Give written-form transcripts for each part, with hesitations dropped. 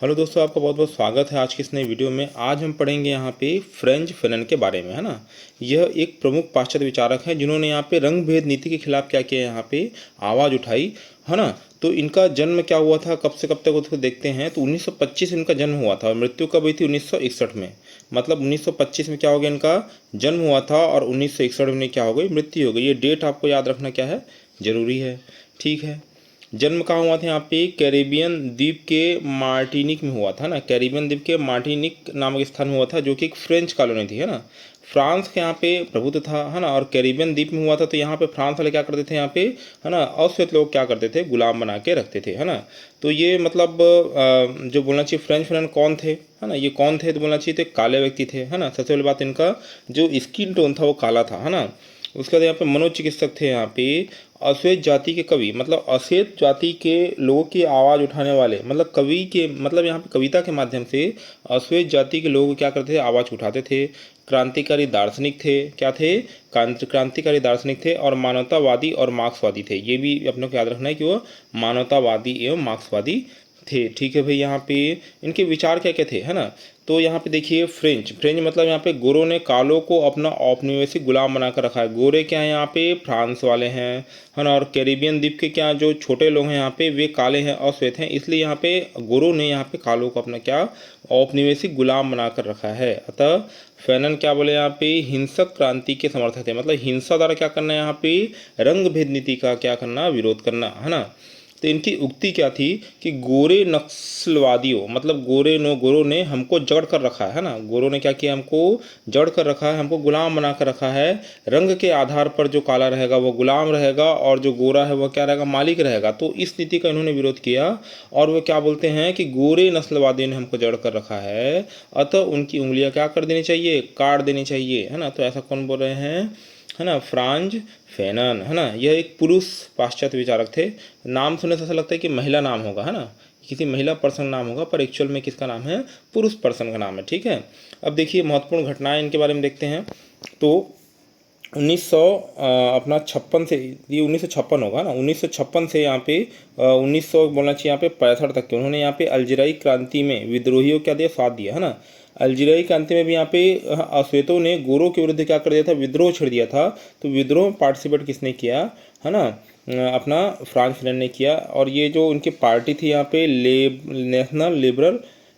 Hello दोस्तों, आपका बहुत बहुत स्वागत है आज की इस नई वीडियो में। आज हम पढ़ेंगे यहाँ पे फ्रेंच फेनन के बारे में, है ना। यह एक प्रमुख पाश्चात्य विचारक हैं जिन्होंने यहाँ पे रंग भेद नीति के खिलाफ क्या किया, यहाँ पे आवाज़ उठाई, है ना। तो इनका जन्म क्या हुआ था, कब से कब तक उसको देखते हैं तो 1925 इनका जन्म हुआ था और मृत्यु कब हुई थी 1961 में। मतलब 1925 में क्या हो गया, इनका जन्म हुआ था और 1961 में क्या हो गई, मृत्यु हो गई। ये डेट आपको याद रखना क्या है, ज़रूरी है। ठीक है। जन्म कहाँ हुआ था, यहाँ पे कैरेबियन द्वीप के मार्टिनिक में हुआ था ना। कैरेबियन द्वीप के मार्टिनिक नामक स्थान में हुआ था, जो कि एक फ्रेंच कॉलोनी थी, है ना। फ्रांस के यहाँ पे प्रभुत्व था, है ना। और कैरेबियन द्वीप में हुआ था, तो यहाँ पे फ्रांस वाले क्या करते थे, यहाँ पे, है ना, अश्वेत लोग क्या करते थे, गुलाम बना के रखते थे, है ना। तो ये मतलब जो बोलना चाहिए फ्रेंच फेनन कौन थे, है ना। ये कौन थे तो बोलना चाहिए तो काले व्यक्ति थे, है ना। सबसे पहली बात, इनका जो स्किन टोन था वो काला था, है ना। उसके बाद यहाँ पे मनोचिकित्सक थे, यहाँ पे अश्वेत जाति के कवि, मतलब अश्वेत जाति के लोगों की आवाज़ उठाने वाले, मतलब कवि के, मतलब यहाँ पे कविता के माध्यम से अश्वेत जाति के लोग क्या करते थे, आवाज़ उठाते थे। क्रांतिकारी दार्शनिक थे, क्या थे, क्रांतिकारी दार्शनिक थे और मानवतावादी और मार्क्सवादी थे। ये भी अपने को याद रखना है कि वो मानवतावादी एवं मार्क्सवादी थे। ठीक है भाई। यहाँ पे इनके विचार क्या क्या थे, है ना। तो यहाँ पे देखिए फ्रेंच फ्रेंच मतलब यहाँ पे गोरों ने कालों को अपना औपनिवेशिक गुलाम बनाकर रखा है। गोरे क्या है, यहाँ पे फ्रांस वाले हैं, है ना। और कैरिबियन द्वीप के क्या जो छोटे लोग हैं यहाँ पे, वे काले हैं, अश्वेत हैं, इसलिए यहाँ पे गोरों ने यहाँ पे कालों को अपना क्या औपनिवेशिक गुलाम बनाकर रखा है। अतः फैनन क्या बोले, यहाँ पे हिंसक क्रांति के समर्थक थे, मतलब हिंसा द्वारा क्या करना है, यहाँ पे रंग भेद नीति का क्या करना, विरोध करना, है ना। तो इनकी उक्ति क्या थी कि गोरे नक्सलवादियों, मतलब गोरों ने हमको जड़ कर रखा है ना। गोरों ने क्या किया, हमको जड़ कर रखा है, हमको गुलाम बना कर रखा है। रंग के आधार पर जो काला रहेगा वो गुलाम रहेगा और जो गोरा है वह क्या रहेगा, मालिक रहेगा। तो इस नीति का इन्होंने विरोध किया और वो क्या बोलते हैं कि गोरे नस्लवादियों ने हमको जड़ कर रखा है, अतः उनकी उंगलियां क्या कर देनी चाहिए, काट देनी चाहिए, है ना। तो ऐसा कौन बोल रहे हैं, है ना, फ्रांज फैनन, है ना। यह एक पुरुष पाश्चात्य विचारक थे। नाम सुनने से ऐसा लगता है कि महिला नाम होगा, है ना, किसी महिला पर्सन नाम होगा, पर एक्चुअल में किसका नाम है, पुरुष पर्सन का नाम है। ठीक है। अब देखिए महत्वपूर्ण घटनाएं इनके बारे में देखते हैं। तो 1900 अपना 56 से, ये 1956 होगा ना, 1956 से यहाँ पे 1900 बोलना चाहिए यहाँ पे 65 तक के उन्होंने यहाँ पे अल्जीरियाई क्रांति में विद्रोहियों क्या दिया, साथ दिया, है ना। अल्जीरियाई क्रांति में भी यहाँ पे अश्वेतों ने गोरों के विरुद्ध क्या कर दिया था, विद्रोह छेड़ दिया था। तो विद्रोह में पार्टिसिपेट किसने किया, है ना, अपना फ्रांस फैनन ने किया। और ये जो उनकी पार्टी थी यहाँ पे नेशनल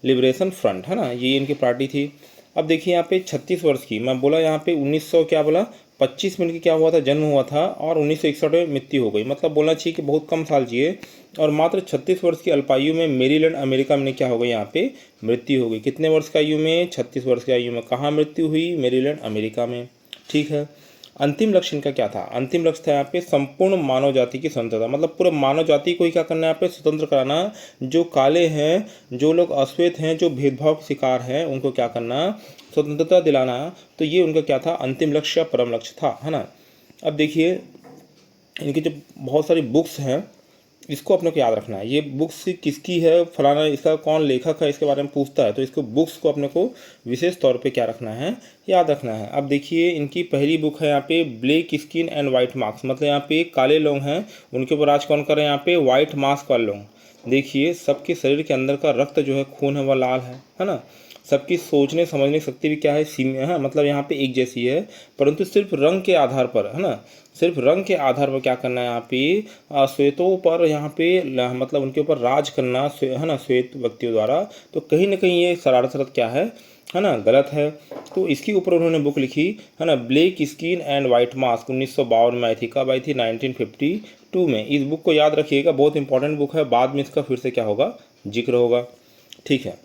लिबरेशन फ्रंट, है ना, ये इनकी पार्टी थी। अब देखिए यहाँ पे 36 वर्ष की, मैं बोला यहाँ पे 1900 क्या बोला 25 में इनकी क्या हुआ था, जन्म हुआ था और 1961 में मृत्यु हो गई। मतलब बोलना चाहिए कि बहुत कम साल जिए और मात्र 36 वर्ष की अल्पायु में मेरीलैंड अमेरिका में क्या हो गई, यहाँ पे मृत्यु हो गई। कितने वर्ष की आयु में, 36 वर्ष की आयु में। कहाँ मृत्यु हुई, मेरीलैंड अमेरिका में। ठीक है। अंतिम लक्ष्य इनका क्या था, अंतिम लक्ष्य था यहाँ पे संपूर्ण मानव जाति की स्वतंत्रता, मतलब पूरे मानव जाति को ही क्या करना है, यहाँ पे स्वतंत्र कराना। जो काले हैं, जो लोग अश्वेत हैं, जो भेदभाव के शिकार हैं, उनको क्या करना, स्वतंत्रता दिलाना। तो ये उनका क्या था, अंतिम लक्ष्य या परम लक्ष्य था, है ना। अब देखिए इनकी जो बहुत सारी बुक्स हैं, इसको अपने को याद रखना है। ये बुक्स किसकी है, फलाना इसका कौन लेखक है, इसके बारे में पूछता है, तो इसको बुक्स को अपने को विशेष तौर पे क्या रखना है, याद रखना है। अब देखिए इनकी पहली बुक है यहाँ पे black skin and white marks, मतलब यहाँ पे काले लोग हैं, उनके ऊपर राज कौन कर रहे हैं, यहाँ पे वाइट मास्क वाले लोग। देखिए सबके शरीर के अंदर का रक्त जो है, खून है, वह लाल है ना। सबकी सोचने समझने की शक्ति भी क्या है, सीमित है, मतलब यहाँ पे एक जैसी है, परंतु सिर्फ रंग के आधार पर, है ना, सिर्फ रंग के आधार पर क्या करना है, यहाँ पे श्वेतों पर यहाँ पे मतलब उनके ऊपर राज करना, है ना, श्वेत व्यक्तियों द्वारा। तो कहीं ना कहीं ये शरारत क्या है ना, गलत है। तो इसके ऊपर उन्होंने बुक लिखी, है ना, black skin and white mask, 1952 में आई थी। कब आई थी, 1952 में। इस बुक को याद रखिएगा, बहुत इंपॉर्टेंट बुक है, बाद में इसका फिर से क्या होगा, जिक्र होगा। ठीक है।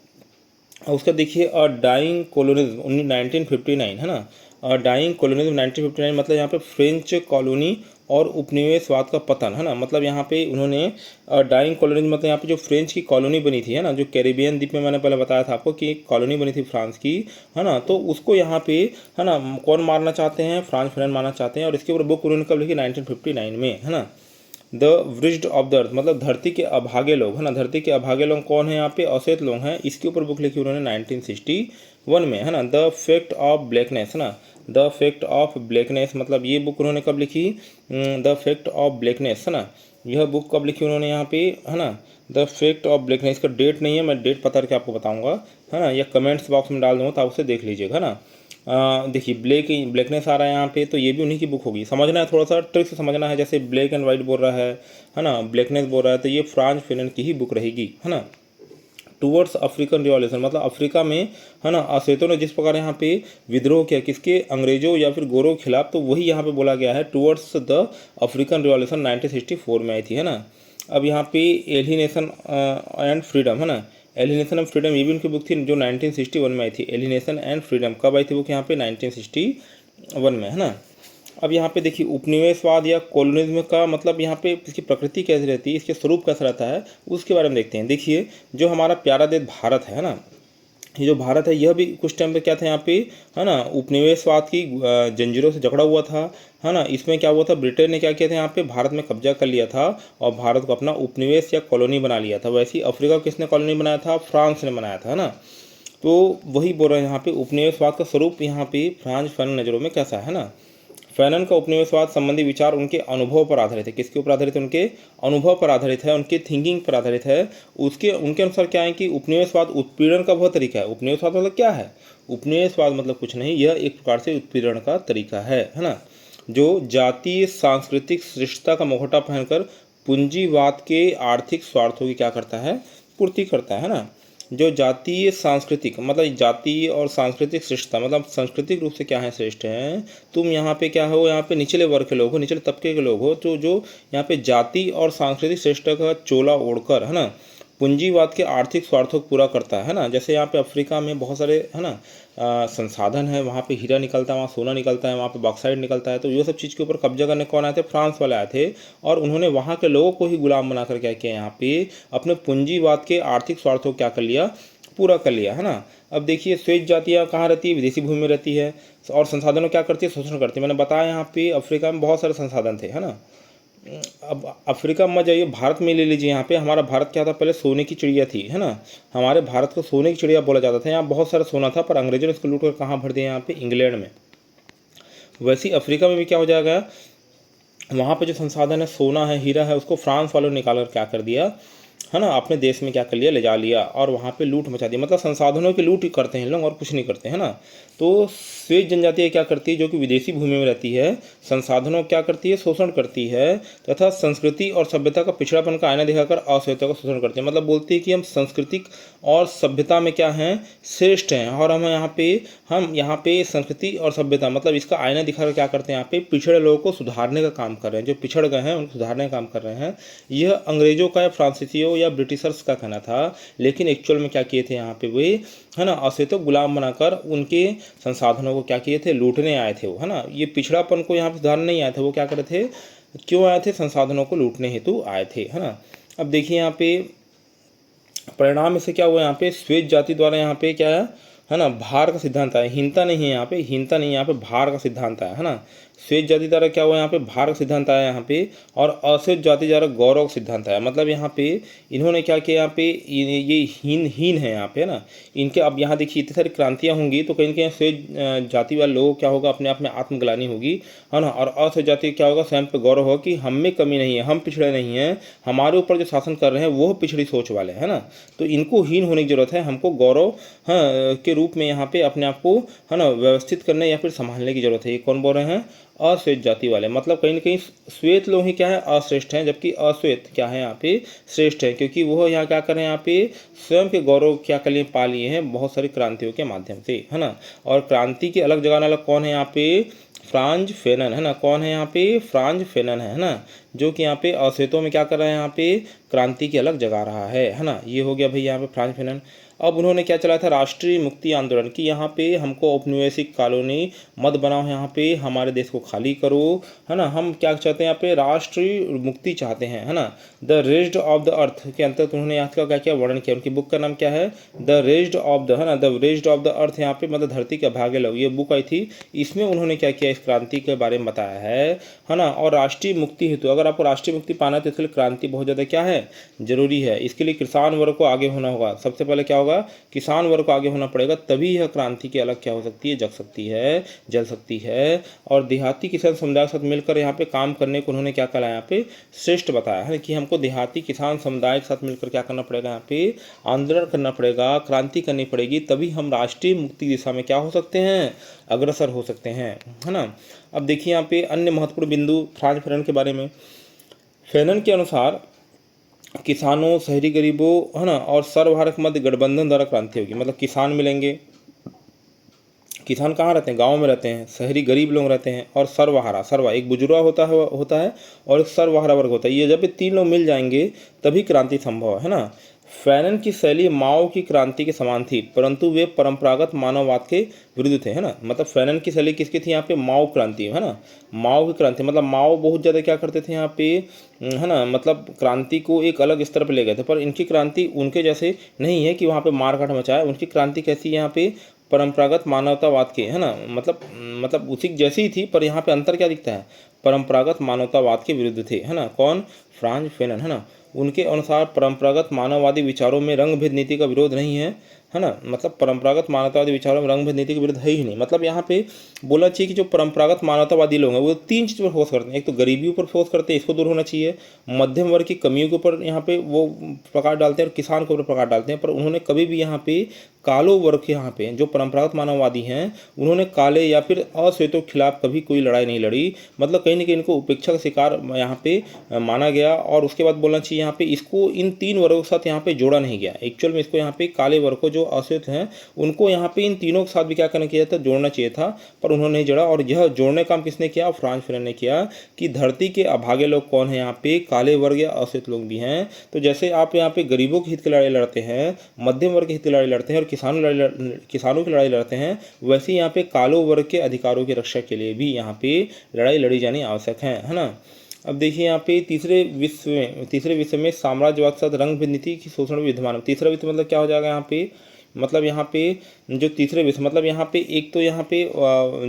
और उसका देखिए डाइंग कोलोनिज्म 1959, है ना। डाइंग कोलोनिज्म 1959 मतलब यहाँ पे फ्रेंच कॉलोनी और उपनिवेशवाद का पतन, है ना। मतलब यहाँ पे उन्होंने डाइंग कॉलोनिज्म मतलब यहाँ पे जो फ्रेंच की कॉलोनी बनी थी, है ना, जो कैरिबियन द्वीप में, मैंने पहले बताया था आपको कि एक कॉलोनी बनी थी फ्रांस की, है ना। तो उसको यहाँ पे, है ना, कौन मारना चाहते हैं, फ्रांस फैनन मारना चाहते हैं। और इसके ऊपर बुक उन्होंने कब लिखी, 1959 में, है ना। द व्रिज्ड ऑफ द अर्थ मतलब धरती के अभागे लोग, है ना। धरती के अभागे लोग कौन है, यहाँ पे अश्वेत लोग हैं। इसके ऊपर बुक लिखी उन्होंने 1961 में, है ना। द फैक्ट ऑफ ब्लैकनेस, है ना, द फैक्ट ऑफ ब्लैकनेस मतलब ये बुक उन्होंने कब लिखी, द फैक्ट ऑफ ब्लैकनेस, है ना। यह बुक कब लिखी उन्होंने यहाँ पे, है ना, द फैक्ट ऑफ ब्लैकनेस। इसका डेट नहीं है, मैं डेट पता करके आपको बताऊंगा, है ना, या कमेंट्स बॉक्स में डाल दूँगा तो आप उसे देख लीजिएगा, है ना। देखिए ब्लैकनेस आ रहा है यहाँ पे, तो ये भी उन्हीं की बुक होगी। समझना है, थोड़ा सा ट्रिक से समझना है, जैसे ब्लैक एंड वाइट बोल रहा है ना, ब्लैकनेस बोल रहा है, तो ये फ्रांज फेनन की ही बुक रहेगी, है ना। टूवर्ड्स अफ्रीकन रिवॉल्यूशन, मतलब अफ्रीका में, है ना, अश्वेतों ने जिस प्रकार यहाँ पे विद्रोह किया, किसके, अंग्रेजों या फिर गोरों के खिलाफ, तो वही यहाँ पे बोला गया है टूवर्ड्स द अफ्रीकन रिवॉल्यूशन 1964 में आई थी, है ना। अब यहाँ पे एलिनेशन एंड फ्रीडम, है ना, एलिनेशन एंड फ्रीडम, ये भी उनकी बुक थी जो 1961 में आई थी। एलिनेशन एंड फ्रीडम कब आई थी बुक यहाँ पे, 1961 में, है ना। अब यहाँ पे देखिए उपनिवेशवाद या कॉलोनिज्म का मतलब यहाँ पे इसकी प्रकृति कैसी रहती है, इसके स्वरूप कैसा रहता है, उसके बारे में देखते हैं। देखिए जो हमारा प्यारा देश भारत है ना, ये जो भारत है यह भी कुछ टाइम पे क्या था यहाँ पे, है ना, उपनिवेशवाद की जंजीरों से जकड़ा हुआ था, है ना। इसमें क्या हुआ था, ब्रिटेन ने क्या किया था यहाँ पे, भारत में कब्जा कर लिया था और भारत को अपना उपनिवेश या कॉलोनी बना लिया था। वैसे ही अफ्रीका को किसने कॉलोनी बनाया था, फ्रांस ने बनाया था, है ना। तो वही बोल रहे हैं यहाँ पे उपनिवेशवाद का स्वरूप यहाँ पे फ्रांज फैनन नज़रों में कैसा है ना। फैनन का उपनिवेशवाद संबंधी विचार उनके अनुभव पर आधारित है। किसके ऊपर आधारित है, उनके अनुभव पर आधारित है, उनके थिंकिंग पर आधारित है। उनके अनुसार क्या है कि उपनिवेशवाद उत्पीड़न का वह तरीका है। उपनिवेशवाद मतलब क्या है, उपनिवेशवाद मतलब कुछ नहीं, यह एक प्रकार से उत्पीड़न का तरीका है ना, जो जातीय सांस्कृतिक श्रेष्ठता का मुखौटा पहनकर पूंजीवाद के आर्थिक स्वार्थों की क्या करता है, पूर्ति करता है ना। जो जातीय सांस्कृतिक मतलब जातीय और सांस्कृतिक श्रेष्ठता मतलब सांस्कृतिक रूप से क्या है, श्रेष्ठ हैं। तुम यहाँ पे क्या हो, यहाँ पे निचले वर्ग के लोग हो, निचले तबके के लोग हो, तो जो यहाँ पे जाति और सांस्कृतिक श्रेष्ठता का चोला ओढ़कर, है ना, पूंजीवाद के आर्थिक स्वार्थों को पूरा करता है ना। जैसे यहाँ पे अफ्रीका में बहुत सारे, है ना, संसाधन है, वहाँ पे हीरा निकलता है, वहाँ सोना निकलता है, वहाँ पे बॉक्साइट निकलता है। तो ये सब चीज़ के ऊपर कब्जा करने कौन आए थे, फ्रांस वाले आए थे, और उन्होंने वहाँ के लोगों को ही गुलाम बनाकर क्या किया, यहाँ पे अपने पूंजीवाद के आर्थिक स्वार्थों को क्या कर लिया, पूरा कर लिया, है ना। अब देखिए श्वेत जातियाँ कहाँ रहती है, विदेशी भूमि में रहती है, और संसाधनों क्या करती है, शोषण करती है। मैंने बताया यहाँ पे अफ्रीका में बहुत सारे संसाधन थे, है ना। अब अफ्रीका में जाइए, भारत में ले लीजिए, यहाँ पे हमारा भारत क्या था, पहले सोने की चिड़िया थी, है ना। हमारे भारत को सोने की चिड़िया बोला जाता था। यहाँ बहुत सारा सोना था, पर अंग्रेजों ने इसको लूट कर कहाँ भर दिया, यहाँ पे इंग्लैंड में। वैसे ही अफ्रीका में भी क्या हो जाएगा, वहाँ पे जो संसाधन है, सोना है, हीरा है, उसको फ्रांस वालों ने निकाल कर क्या कर दिया, है ना, अपने देश में क्या कर लिया, ले जा लिया, और वहाँ पे लूट मचा दी। मतलब संसाधनों की लूट करते हैं लोग और कुछ नहीं करते, है ना। तो श्वेत जनजाति क्या करती है, जो कि विदेशी भूमि में रहती है, संसाधनों क्या करती है, शोषण करती है, तथा संस्कृति और सभ्यता का पिछड़ापन का आईना दिखाकर अश्वेतों का शोषण करती है। मतलब बोलती है कि हम सांस्कृतिक और सभ्यता में क्या हैं, श्रेष्ठ हैं, और हम यहाँ पे संस्कृति और सभ्यता मतलब इसका आईना दिखाकर क्या करते हैं, यहाँ पे पिछड़े लोगों को सुधारने का काम कर रहे हैं। जो पिछड़ गए हैं उनको सुधारने का काम कर रहे हैं। यह अंग्रेजों का या फ्रांसीसियों या ब्रिटिशर्स का कहना था, लेकिन एक्चुअल में क्या किए थे यहाँ पे वे, है ना, अश्वेतों गुलाम बनाकर उनके संसाधनों को क्या किए थे, लूटने आए थे वो, है ना। ये पिछड़ापन को यहाँ पे सुधारने नहीं आए थे, वो क्या करे थे, क्यों आए थे, संसाधनों को लूटने हेतु आए थे, है ना। अब देखिए यहाँ पे परिणाम इससे क्या हुआ, यहाँ पे श्वेत जाति द्वारा यहाँ पे क्या है ना, भार का सिद्धांत आया। हीनता नहीं है यहाँ पे, हीनता नहीं है यहाँ पे, भार का सिद्धांत आया, है ना। श्वेत जाति द्वारा क्या हुआ, यहाँ पे भार का सिद्धांत आया यहाँ पे, और अश्वेत जाति द्वारा गौरव का सिद्धांत आया। मतलब यहाँ पे इन्होंने क्या किया, यहाँ पे ये हीन है यहाँ पे, है ना इनके। अब यहाँ देखिए इतनी सारी क्रांतियाँ होंगी तो कहीं ना कहीं श्वेत जाति वाले लोगों क्या होगा, अपने आप में आत्मग्लानि होगी, है ना। और अश्वेत जाति क्या होगा, स्वयं पे गौरव होगा कि हम में कमी नहीं है, हम पिछड़े नहीं हैं, हमारे ऊपर जो शासन कर रहे हैं वो पिछड़ी सोच वाले, है ना। तो इनको हीन होने की जरूरत है, हमको गौरव के रूप में यहाँ पे अपने आप को, है ना, व्यवस्थित करने या फिर संभालने की जरूरत है। ये कौन बोल रहे हैं, अश्वेत जाति वाले। मतलब कहीं ना कहीं श्वेत लोग ही क्या है, अश्रेष्ठ हैं, जबकि अश्वेत क्या है यहाँ पे, श्रेष्ठ है, क्योंकि वो यहाँ क्या कर रहे हैं, यहाँ पे स्वयं के गौरव क्या कर लिए, पा लिए हैं बहुत सारी क्रांतियों के माध्यम से, है ना। और क्रांति की अलग जगाने वाला कौन है यहाँ पे, फ्रांज फेनन, है ना। कौन है यहाँ पे, फ्रांज फेनन है ना, जो कि यहाँ पे अश्वेतों में क्या कर रहा है, यहाँ पे क्रांति की अलग जगा रहा है ना। ये हो गया भाई यहाँ पे फ्रांज फेनन। अब उन्होंने क्या चलाया था, राष्ट्रीय मुक्ति आंदोलन की, यहाँ पे हमको औपनिवेशिक कॉलोनी मत बनाओ, यहाँ पे हमारे देश को खाली करो, है ना। हम क्या चाहते हैं, यहाँ पे राष्ट्रीय मुक्ति चाहते हैं, है ना। The raised of the earth के अंतर्गत उन्होंने यहाँ का क्या क्या वर्णन किया। उनकी बुक का नाम क्या है, द रेज्ड ऑफ द, है ना, the raised of the earth, यहाँ पे मतलब धरती के अभागे लोग, ये बुक आई थी। इसमें उन्होंने क्या किया, इस क्रांति के बारे में बताया है ना। और राष्ट्रीय मुक्ति हेतु अगर आपको राष्ट्रीय मुक्ति पाना है तो इसके लिए क्रांति बहुत ज़्यादा क्या है, जरूरी है। इसके लिए किसान वर्ग को आगे होना होगा। सबसे पहले क्या होगा, किसान वर्ग को आगे होना पड़ेगा, तभी यह क्रांति की अलग क्या हो सकती है, जग सकती है, जल सकती है। और देहाती किसान समुदाय के साथ मिलकर यहाँ पे काम करने को उन्होंने क्या कहा यहाँ पे, श्रेष्ठ बताया है कि हमको देहाती किसान समुदाय के साथ मिलकर क्या करना पड़ेगा, यहाँ पे आंदोलन करना पड़ेगा, क्रांति करनी पड़ेगी, तभी हम राष्ट्रीय मुक्ति दिशा में क्या हो सकते हैं, अग्रसर हो सकते हैं, है ना। अब देखिए यहाँ पे अन्य महत्वपूर्ण बिंदु फ्रांज फैनन के बारे में। फैनन के अनुसार किसानों, शहरी गरीबों, है ना, और सर्वहारा के मध्य गठबंधन द्वारा क्रांति होगी। मतलब किसान मिलेंगे, किसान कहाँ रहते हैं, गांव में रहते हैं, शहरी गरीब लोग रहते हैं, और सर्वहारा, सर्वा एक बुजुर्ग होता है और एक सर्वहारा वर्ग होता है। ये जब ये तीन लोग मिल जाएंगे तभी क्रांति संभव है ना। फैनन की शैली माओ की क्रांति के समान थी, परंतु वे परंपरागत मानववाद के विरुद्ध थे, है ना। मतलब फैनन की शैली किसकी थी, यहाँ पे माओ क्रांति, है ना, माओ की क्रांति। मतलब माओ बहुत ज़्यादा क्या करते थे यहाँ पे, है ना, मतलब क्रांति को एक अलग स्तर पर ले गए थे, पर इनकी क्रांति उनके जैसे नहीं है कि वहाँ पे मारकाट मचाए। उनकी क्रांति कैसी है, यहाँ पे परंपरागत मानवतावाद के, है ना, मतलब उसी जैसी ही थी, पर यहाँ पे अंतर क्या दिखता है, परंपरागत मानवतावाद के विरुद्ध थे, है ना। कौन, फ्रांज फैनन, है ना। उनके अनुसार परंपरागत मानववादी विचारों में रंग भेद नीति का विरोध नहीं है ना। मतलब परंपरागत मानवतावादी विचारों में रंग भेद नीति का विरोध है ही नहीं। मतलब यहाँ पे बोलना चाहिए कि जो परंपरागत मानवतावादी लोग हैं वो तीन चीज़ पर फोकस करते हैं। एक तो गरीबी पर फोकस करते हैं, इसको दूर होना चाहिए। मध्यम वर्ग की कमियों के ऊपर यहाँ पे वो प्रकाश डालते हैं और किसान के ऊपर प्रकाश डालते हैं। पर उन्होंने कभी भी यहाँ पे कालो वर्ग के, यहाँ पे जो परंपरागत मानववादी हैं, उन्होंने काले या फिर अश्वेतों के खिलाफ कभी कोई लड़ाई नहीं लड़ी। मतलब कहीं ना कहीं इनको उपेक्षा का शिकार यहाँ पे माना गया। और उसके बाद बोलना चाहिए यहाँ पे इसको इन तीन वर्गों के साथ यहाँ पे जोड़ा नहीं गया। एक्चुअल में इसको यहाँ पे काले वर्ग को, जो अश्वेत हैं, उनको यहाँ पे इन तीनों के साथ भी क्या करना किया था, जोड़ना चाहिए था, पर उन्होंने नहीं जोड़ा। और यह जोड़ने का काम किसने किया, फ्रांज फैनन ने किया, कि धरती के अभागे लोग कौन है, यहाँ पे काले वर्ग या अश्वेत लोग भी हैं। तो जैसे आप यहाँ पे गरीबों के हित की लड़ाई लड़ते हैं, मध्यम वर्ग के हित की लड़ाई लड़ते हैं और किसानों की लड़ाई लड़ते हैं, वैसे यहाँ पे कालो वर्ग के अधिकारों की रक्षा के लिए भी यहाँ पे लड़ाई लड़ी जानी आवश्यक है ना। अब देखिए यहाँ पे तीसरे विश्व में साम्राज्यवाद के साथ रंग भेद नीति की शोषण विद्यमान। तीसरा विश्व मतलब क्या हो जाएगा यहाँ पे, मतलब यहाँ पे जो तीसरे विश्व, मतलब यहाँ पे एक तो यहाँ पे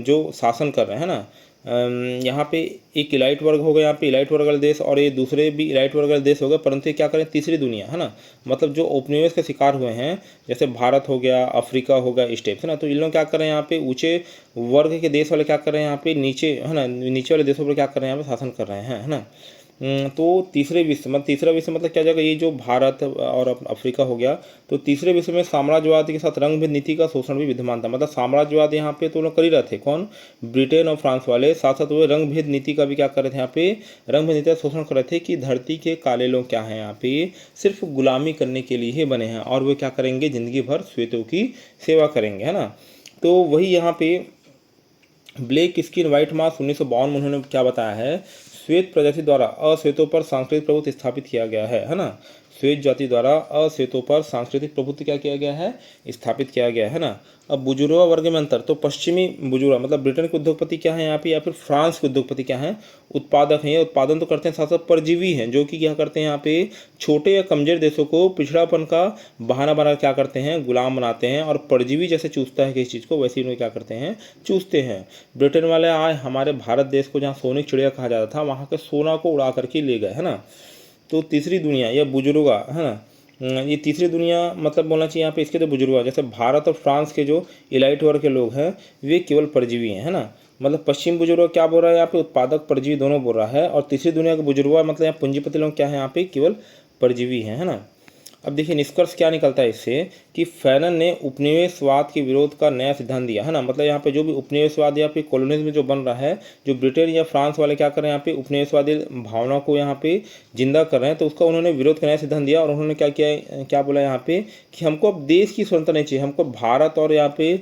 जो शासन कर रहे हैं ना, यहाँ पे एक इलाइट वर्ग हो गया, यहाँ पे इलाइट वर्ग वाले देश, और ये दूसरे भी इलाइट वर्ग वाले देश हो गए। परंतु ये क्या करें, तीसरी दुनिया, है ना, मतलब जो उपनिवेश के शिकार हुए हैं, जैसे भारत हो गया, अफ्रीका हो गया, इस टाइप से ना। तो इन लोग क्या कर रहे हैं, यहाँ पे ऊंचे वर्ग के देश वाले क्या कर रहे हैं, यहाँ पे नीचे, है ना, नीचे वाले देशों पर क्या कर रहे हैं, यहाँ पे शासन कर रहे हैं, है ना। तो तीसरा विश्व मतलब क्या जाएगा, ये जो भारत और अफ्रीका हो गया। तो तीसरे विश्व में साम्राज्यवाद के साथ रंग भेद नीति का शोषण भी विद्यमान था। मतलब साम्राज्यवाद यहाँ पे तो लोग कर ही रहे थे, कौन, ब्रिटेन और फ्रांस वाले। साथ साथ वो रंग भेद नीति का भी क्या कर रहे थे, यहाँ पे रंग भेद नीति का शोषण कर रहे थे, कि धरती के काले लोग क्या हैं, यहाँ पे सिर्फ गुलामी करने के लिए ही बने हैं, और वे क्या करेंगे, जिंदगी भर श्वेतों की सेवा करेंगे, है ना। तो वही यहाँ पे ब्लैक स्किन व्हाइट मास 1952 में उन्होंने क्या बताया है, श्वेत प्रजाति द्वारा अश्वेतों पर सांस्कृतिक प्रभुत्व स्थापित किया गया है ना। श्वेत जाति द्वारा अश्वेतों पर सांस्कृतिक प्रभुत्व क्या किया गया है, स्थापित किया गया है ना। अब बुजुर्गा वर्ग में अंतर, तो पश्चिमी बुजुर्गा मतलब ब्रिटेन के उद्योगपति क्या है यहाँ पे, या फिर फ्रांस के उद्योगपति क्या हैं, उत्पादक हैं। उत्पादन तो करते हैं, साथ साथ परजीवी हैं, जो कि क्या करते हैं, यहाँ पे छोटे या कमजोर देशों को पिछड़ापन का बहाना बना क्या करते हैं, गुलाम बनाते हैं। और परजीवी जैसे चूसता है किसी चीज़ को, वैसे ही क्या करते हैं, चूसते हैं। ब्रिटेन वाले आए हमारे भारत देश को, जहाँ सोने की चिड़िया कहा जाता था, वहाँ के सोना को उड़ा करके ले गए, है ना। तो तीसरी दुनिया या बुजुर्गा, है ना, ये तीसरी दुनिया मतलब बोलना चाहिए यहाँ पे इसके तो बुजुर्ग, जैसे भारत और फ्रांस के जो इलाइट वर्ग के लोग हैं, वे केवल परजीवी हैं, है ना। मतलब पश्चिम बुजुर्ग क्या बोल रहा है यहाँ पे, उत्पादक परजीवी दोनों बोल रहा है। और तीसरी दुनिया के बुजुर्ग मतलब यहाँ पूंजीपति लोग क्या है, यहाँ पे केवल परजीवी हैं, है ना। अब देखिए निष्कर्ष क्या निकलता है इससे, कि फैनन ने उपनिवेशवाद के विरोध का नया सिद्धांत दिया, है ना। मतलब यहाँ पे जो भी उपनिवेशवाद या फिर कॉलोनिज्म जो बन रहा है, जो ब्रिटेन या फ्रांस वाले क्या कर रहे हैं, यहाँ पे उपनिवेशवादी भावना को यहाँ पे जिंदा कर रहे हैं, तो उसका उन्होंने विरोध का नया सिद्धांत दिया। और उन्होंने क्या किया, क्या बोला यहाँ पे, कि हमको अब देश की स्वतंत्रता नहीं चाहिए, हमको भारत और यहाँ पे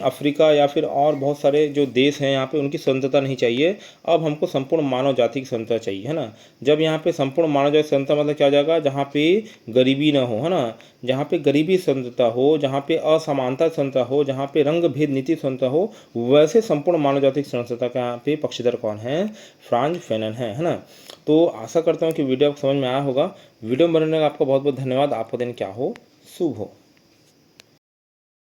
अफ्रीका या फिर और बहुत सारे जो देश हैं यहाँ पे उनकी स्वतंत्रता नहीं चाहिए, अब हमको संपूर्ण मानव जाति की स्वतंत्रता चाहिए, है ना। जब यहाँ पे संपूर्ण मानव जाति स्वतंत्रता मतलब क्या हो जाएगा, जहाँ पे गरीबी ना हो, है ना, जहाँ पे गरीबी स्वतंत्रता हो, जहाँ पे असमानता स्वतंत्रता हो, जहाँ पे रंग भेद नीति स्वतंत्रता हो, वैसे संपूर्ण मानव जाति की स्वतंत्रता का यहाँ पे पक्षधर कौन है, फ्रांज फैनन है ना। तो आशा करता हूँ कि वीडियो आपको समझ में आया होगा। वीडियो बनाने का आपका बहुत बहुत धन्यवाद। आपका दिन क्या हो, शुभ हो।